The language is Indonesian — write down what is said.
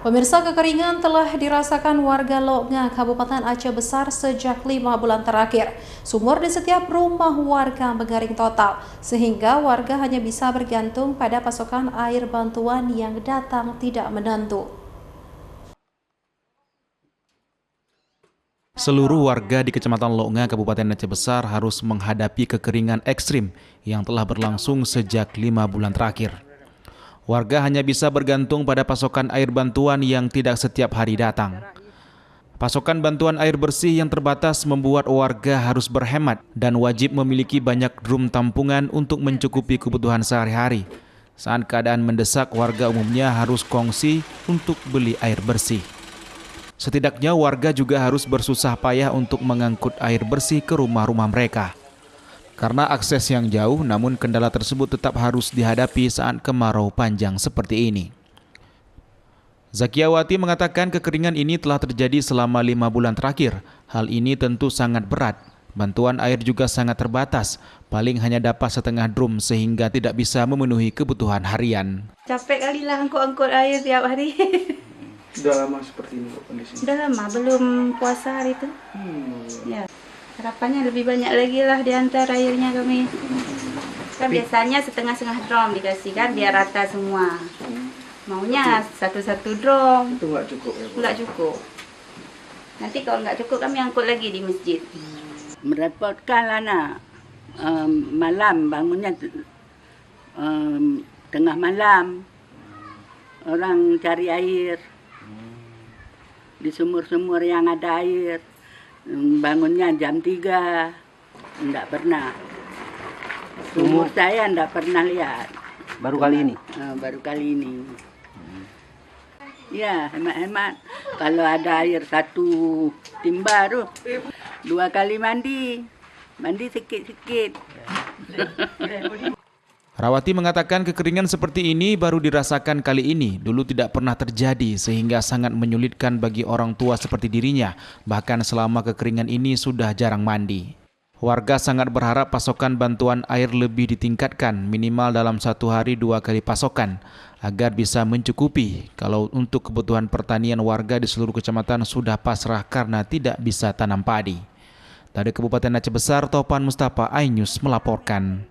Pemirsa, kekeringan telah dirasakan warga Loknga, Kabupaten Aceh Besar sejak 5 bulan terakhir. Sumur di setiap rumah warga mengering total, sehingga warga hanya bisa bergantung pada pasokan air bantuan yang datang tidak menentu. Seluruh warga di Kecamatan Loknga, Kabupaten Aceh Besar harus menghadapi kekeringan ekstrim yang telah berlangsung sejak 5 bulan terakhir. Warga hanya bisa bergantung pada pasokan air bantuan yang tidak setiap hari datang. Pasokan bantuan air bersih yang terbatas membuat warga harus berhemat dan wajib memiliki banyak drum tampungan untuk mencukupi kebutuhan sehari-hari. Saat keadaan mendesak, warga umumnya harus kongsi untuk beli air bersih. Setidaknya warga juga harus bersusah payah untuk mengangkut air bersih ke rumah-rumah mereka. Karena akses yang jauh, namun kendala tersebut tetap harus dihadapi saat kemarau panjang seperti ini. Zakiawati mengatakan kekeringan ini telah terjadi selama 5 bulan terakhir. Hal ini tentu sangat berat. Bantuan air juga sangat terbatas, paling hanya dapat setengah drum sehingga tidak bisa memenuhi kebutuhan harian. Capek kali lah angkut-angkut air tiap hari. Sudah lama seperti ini kondisinya? Sudah lama, belum puasa hari itu. Ya. Harapannya lebih banyak lagi lah diantar airnya kami. Kan biasanya setengah-setengah drum dikasihkan biar rata semua. Maunya satu-satu drum. Itu nggak cukup ya? Nggak cukup. Nanti kalau nggak cukup kami angkut lagi di masjid. Merepotkan lah nak. Malam bangunnya tengah malam. Orang cari air. Di sumur-sumur yang ada air. Bangunnya jam 3, enggak pernah. Sumur saya enggak pernah lihat. Baru kali ini? Baru kali ini. Ya, hemat-hemat. Kalau ada air satu timba tuh, 2 kali mandi. Mandi sikit-sikit. Rawati mengatakan kekeringan seperti ini baru dirasakan kali ini, dulu tidak pernah terjadi sehingga sangat menyulitkan bagi orang tua seperti dirinya, bahkan selama kekeringan ini sudah jarang mandi. Warga sangat berharap pasokan bantuan air lebih ditingkatkan, minimal dalam 1 hari 2 kali pasokan, agar bisa mencukupi kalau untuk kebutuhan pertanian warga di seluruh kecamatan sudah pasrah karena tidak bisa tanam padi. Dari Kabupaten Aceh Besar, Topan Mustafa, iNews melaporkan.